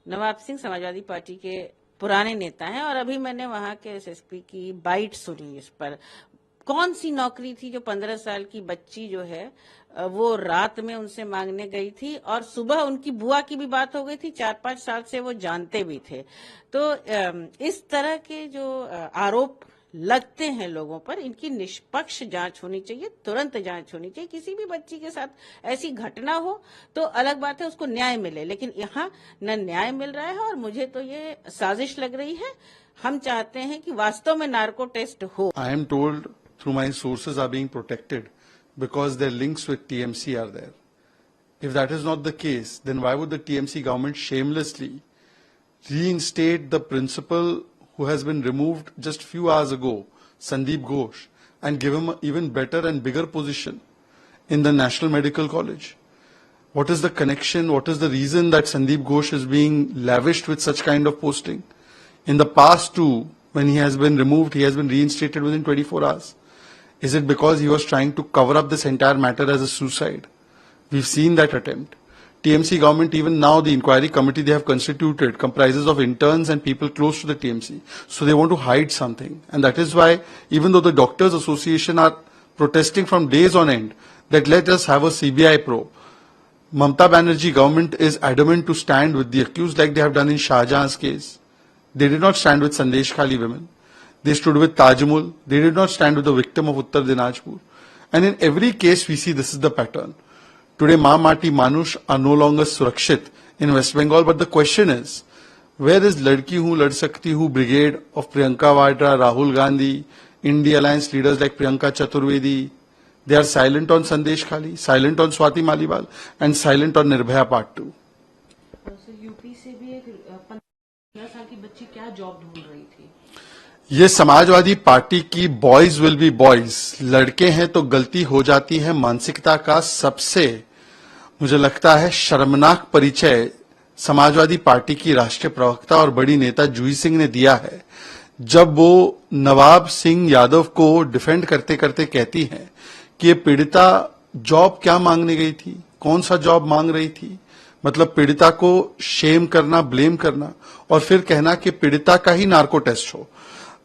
नवाब Singh Samajwadi party के पुराने नेता हैं और अभी मैंने वहां के एसएसपी की बाइट सुनी इस पर। कौन सी नौकरी थी जो 15 साल की बच्ची जो है वो रात में उनसे मांगने गई थी और सुबह उनकी बुआ की भी बात हो गई थी, 4-5 साल से वो जानते भी थे। तो इस तरह के जो आरोप लगते हैं लोगों पर, इनकी निष्पक्ष जांच होनी चाहिए, तुरंत जांच होनी चाहिए। किसी भी बच्ची के साथ ऐसी घटना हो तो अलग बात है, उसको न्याय मिले, लेकिन यहाँ न न्याय मिल रहा है और मुझे तो ये साजिश लग रही है। हम चाहते हैं कि वास्तव में नार्को टेस्ट हो। I am told through my sources are being protected because their links with TMC are there. If that is not the case, then why would the TMC government shamelessly reinstate the principal who has been removed just few hours ago, Sandeep Ghosh, and give him an even better and bigger position in the National Medical College? What is the connection? What is the reason that Sandeep Ghosh is being lavished with such kind of posting? In the past too, when he has been removed, he has been reinstated within 24 hours. Is it because he was trying to cover up this entire matter as a suicide? We've seen that attempt. TMC government, even now the inquiry committee they have constituted comprises of interns and people close to the TMC. So they want to hide something. And that is why, even though the Doctors Association are protesting from days on end, that let us have a CBI probe, Mamata Banerjee government is adamant to stand with the accused like they have done in Shah Jahan's case. They did not stand with Sandesh Khali women. They stood with Tajmul. They did not stand with the victim of Uttar Dinajpur. And in every case we see this is the pattern. Today Ma Mati Manush are no longer surakshit in West Bengal, but the question is, where is Ladki Hu Lad Sakti Hu brigade of Priyanka Vadra, Rahul Gandhi, India Alliance leaders like Priyanka Chaturvedi? They are silent on Sandesh Khali, silent on Swati Maliwal, and silent on Nirbhaya Part 2. UP से भी एक 15 साल की बच्ची क्या job ढूंढ रही थी? ये समाजवादी पार्टी की बॉयज विल बी बॉयज, लड़के हैं तो गलती हो जाती है मानसिकता का सबसे मुझे लगता है शर्मनाक परिचय समाजवादी पार्टी की राष्ट्रीय प्रवक्ता और बड़ी नेता जूही सिंह ने दिया है, जब वो नवाब सिंह यादव को डिफेंड करते करते कहती हैं कि ये पीड़िता जॉब क्या मांगने गई थी, कौन सा जॉब मांग रही थी। मतलब पीड़िता को शेम करना, ब्लेम करना और फिर कहना कि पीड़िता का ही नार्को टेस्ट हो।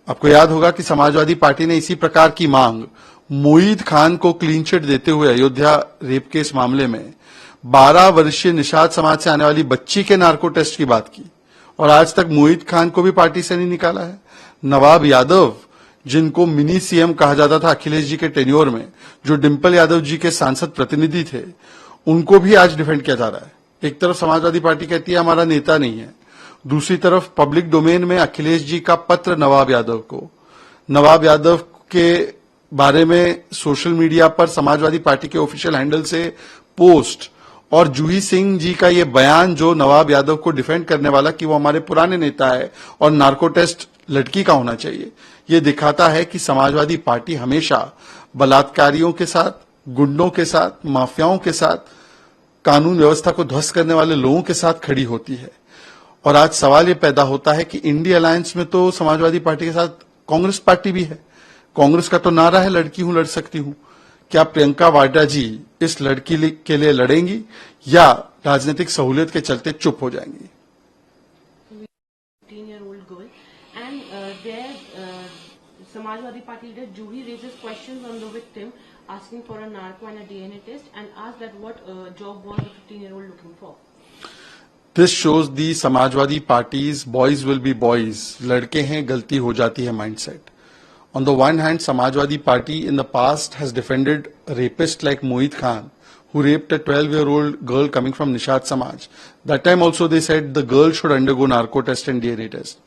आपको याद होगा कि समाजवादी पार्टी ने इसी प्रकार की मांग मोईद खान को क्लीन चिट देते हुए अयोध्या रेप केस मामले में 12 वर्षीय निषाद समाज से आने वाली बच्ची के नार्को टेस्ट की बात की और आज तक मोईद खान को भी पार्टी से नहीं निकाला है। नवाब यादव, जिनको मिनी सीएम कहा जाता था अखिलेश जी के टेन्योर में, जो डिंपल यादव जी के सांसद प्रतिनिधि थे, उनको भी आज डिफेंड किया जा रहा है। एक तरफ समाजवादी पार्टी कहती है हमारा नेता नहीं है, दूसरी तरफ पब्लिक डोमेन में अखिलेश जी का पत्र नवाब यादव को, नवाब यादव के बारे में सोशल मीडिया पर समाजवादी पार्टी के ऑफिशियल हैंडल से पोस्ट और जूही सिंह जी का ये बयान जो नवाब यादव को डिफेंड करने वाला कि वो हमारे पुराने नेता है और नार्को टेस्ट लड़की का होना चाहिए, ये दिखाता है कि समाजवादी पार्टी हमेशा बलात्कारियों के साथ, गुंडों के साथ, माफियाओं के साथ, कानून व्यवस्था को ध्वस्त करने वाले लोगों के साथ खड़ी होती है। और आज सवाल ये पैदा होता है कि इंडिया अलायंस में तो समाजवादी पार्टी के साथ कांग्रेस पार्टी भी है। कांग्रेस का तो नारा है लड़की हूं लड़ सकती हूं। क्या प्रियंका वाड्रा जी इस लड़की के लिए लड़ेंगी या राजनीतिक सहूलियत के चलते चुप हो जाएंगी? 15-year-old girl and there Samajwadi Party leader Juhi raises questions on the victim, asking for a narco and a DNA test and asked that what job was the 15-year-old looking for. This shows the Samajwadi Party's boys will be boys, लड़के हैं गलती हो जाती है mindset. On the one hand, Samajwadi Party in the past has defended rapists like Moeed Khan, who raped a 12-year-old girl coming from Nishad Samaj. That time also they said the girl should undergo narco test and DNA test.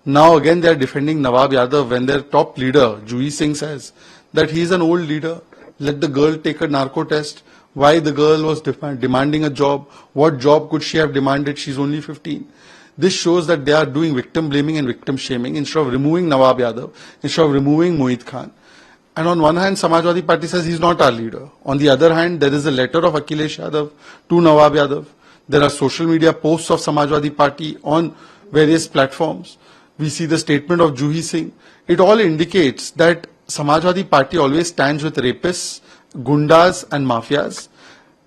Now again they are defending Nawab Yadav when their top leader, Jui Singh, says that he is an old leader. Let the girl take a narco test. Why the girl was demanding a job? What job could she have demanded? She's only 15. This shows that they are doing victim blaming and victim shaming instead of removing Nawab Yadav, instead of removing Moeed Khan. And on one hand, Samajwadi Party says he's not our leader. On the other hand, there is a letter of Akhilesh Yadav to Nawab Yadav. There are social media posts of Samajwadi Party on various platforms. We see the statement of Juhi Singh. It all indicates that Samajwadi Party always stands with rapists, gundas and mafias.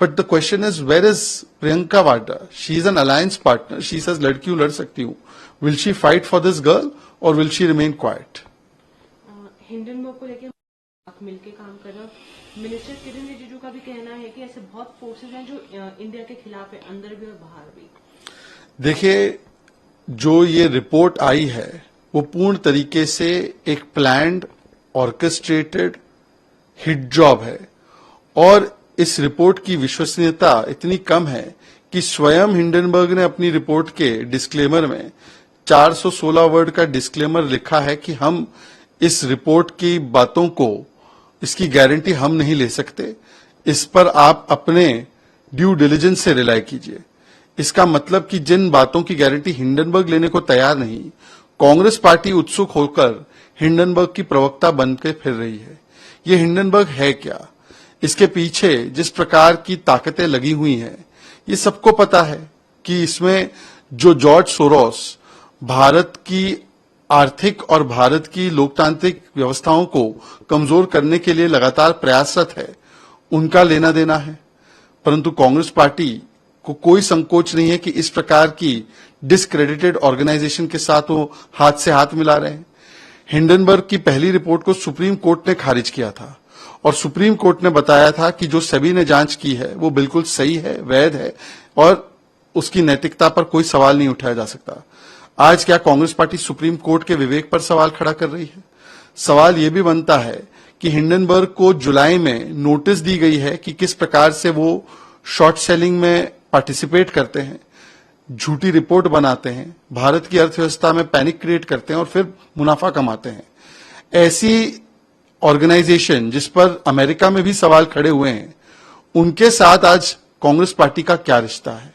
But the question is, where is Priyanka Vadra? She is an alliance partner. She says, "लड़की हूं, लड़ सकती हूं." Will she fight for this girl or will she remain quiet? Hindenburg को लेकर मिलकर काम कर रहा है। मिनिस्टर किरण रिजिजू का भी कहना है कि ऐसे बहुत फोर्सेस हैं जो इंडिया के खिलाफ है, अंदर भी और बाहर भी। देखिए, जो ये रिपोर्ट आई है वो पूर्ण तरीके से एक प्लान्ड, ऑर्केस्ट्रेटेड हिट जॉब है और इस रिपोर्ट की विश्वसनीयता इतनी कम है कि स्वयं हिंडनबर्ग ने अपनी रिपोर्ट के डिस्क्लेमर में 416 वर्ड का डिस्क्लेमर लिखा है कि हम इस रिपोर्ट की बातों को, इसकी गारंटी हम नहीं ले सकते, इस पर आप अपने ड्यू डिलिजेंस से रिलाय कीजिए। इसका मतलब कि जिन बातों की गारंटी हिंडनबर्ग लेने को तैयार नहीं, कांग्रेस पार्टी उत्सुक होकर हिंडनबर्ग की प्रवक्ता बनकर फिर रही है। ये हिंडनबर्ग है क्या? इसके पीछे जिस प्रकार की ताकतें लगी हुई हैं, ये सबको पता है कि इसमें जो जॉर्ज सोरोस भारत की आर्थिक और भारत की लोकतांत्रिक व्यवस्थाओं को कमजोर करने के लिए लगातार प्रयासरत है, उनका लेना देना है। परंतु कांग्रेस पार्टी को कोई संकोच नहीं है कि इस प्रकार की डिस्क्रेडिटेड ऑर्गेनाइजेशन के साथ वो हाथ से हाथ मिला रहे हैं। हिंडनबर्ग की पहली रिपोर्ट को सुप्रीम कोर्ट ने खारिज किया था और सुप्रीम कोर्ट ने बताया था कि जो सेबी ने जांच की है वो बिल्कुल सही है, वैध है और उसकी नैतिकता पर कोई सवाल नहीं उठाया जा सकता। आज क्या कांग्रेस पार्टी सुप्रीम कोर्ट के विवेक पर सवाल खड़ा कर रही है? सवाल यह भी बनता है कि हिंडनबर्ग को जुलाई में नोटिस दी गई है कि किस प्रकार से वो शॉर्ट सेलिंग में पार्टिसिपेट करते हैं, झूठी रिपोर्ट बनाते हैं, भारत की अर्थव्यवस्था में पैनिक क्रिएट करते हैं और फिर मुनाफा कमाते हैं। ऐसी ऑर्गेनाइजेशन जिस पर अमेरिका में भी सवाल खड़े हुए हैं, उनके साथ आज कांग्रेस पार्टी का क्या रिश्ता है?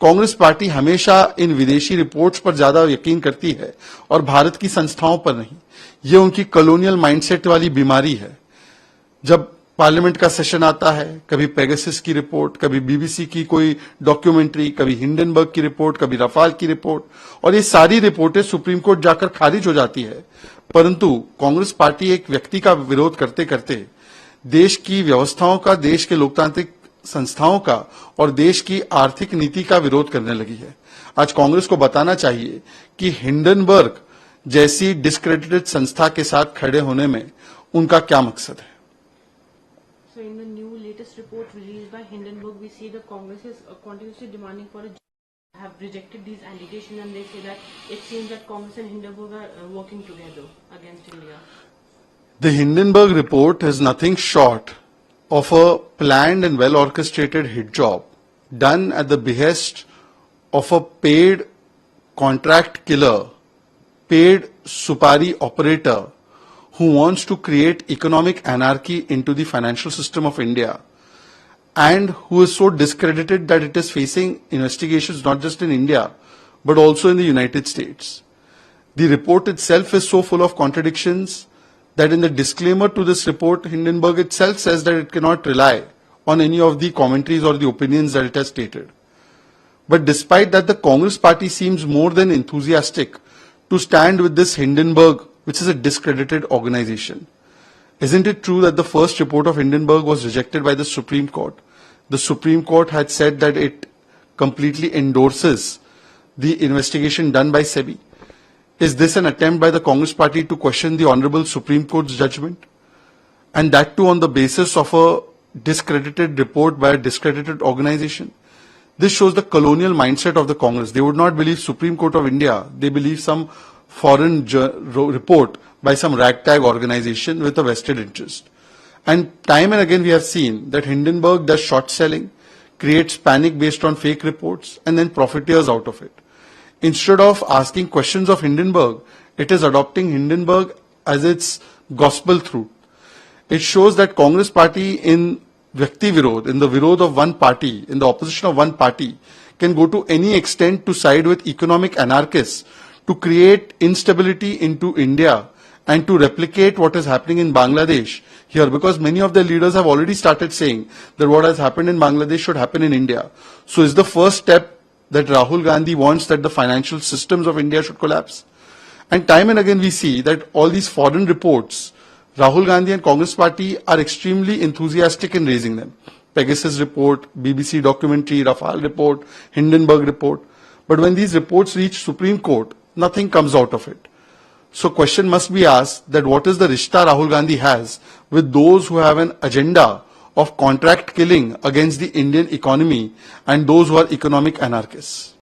कांग्रेस पार्टी हमेशा इन विदेशी रिपोर्ट्स पर ज्यादा यकीन करती है और भारत की संस्थाओं पर नहीं। ये उनकी कॉलोनियल माइंडसेट वाली बीमारी है। जब पार्लियामेंट का सेशन आता है, कभी पेगासस की रिपोर्ट, कभी बीबीसी की कोई डॉक्यूमेंट्री, कभी हिंडनबर्ग की रिपोर्ट, कभी रफाल की रिपोर्ट, और ये सारी रिपोर्टें सुप्रीम कोर्ट जाकर खारिज हो जाती है। परंतु कांग्रेस पार्टी एक व्यक्ति का विरोध करते करते देश की व्यवस्थाओं का, देश के लोकतांत्रिक संस्थाओं का और देश की आर्थिक नीति का विरोध करने लगी है। आज कांग्रेस को बताना चाहिए कि हिंडनबर्ग जैसी डिस्क्रेडिटेड संस्था के साथ खड़े होने में उनका क्या मकसद है। So in the new latest report released by Hindenburg, we see the Congress is continuously demanding for a have rejected these allegations, and they say that it seems that Congress and Hindenburg are working together against India. The Hindenburg report is nothing short of a planned and well orchestrated hit job done at the behest of a paid contract killer, paid supari operator who wants to create economic anarchy into the financial system of India and who is so discredited that it is facing investigations not just in India but also in the United States. The report itself is so full of contradictions that in the disclaimer to this report, Hindenburg itself says that it cannot rely on any of the commentaries or the opinions that it has stated. But despite that, the Congress party seems more than enthusiastic to stand with this Hindenburg, which is a discredited organization. Isn't it true that the first report of Hindenburg was rejected by the Supreme Court? The Supreme Court had said that it completely endorses the investigation done by SEBI. Is this an attempt by the Congress party to question the Honorable Supreme Court's judgment? And that too on the basis of a discredited report by a discredited organization? This shows the colonial mindset of the Congress. They would not believe Supreme Court of India. They believe some foreign report by some ragtag organization with a vested interest. And time and again we have seen that Hindenburg does short selling, creates panic based on fake reports, and then profiteers out of it. Instead of asking questions of Hindenburg, it is adopting Hindenburg as its gospel truth. It shows that Congress party in Vyakti Virod, in the Virod of one party, in the opposition of one party, can go to any extent to side with economic anarchists to create instability into India and to replicate what is happening in Bangladesh here, because many of their leaders have already started saying that what has happened in Bangladesh should happen in India. So is the first step that Rahul Gandhi wants that the financial systems of India should collapse? And time and again we see that all these foreign reports, Rahul Gandhi and Congress party are extremely enthusiastic in raising them. Pegasus report, BBC documentary, Rafale report, Hindenburg report. But when these reports reach Supreme Court, nothing comes out of it. So question must be asked that what is the rishta Rahul Gandhi has with those who have an agenda of contract killing against the Indian economy and those who are economic anarchists?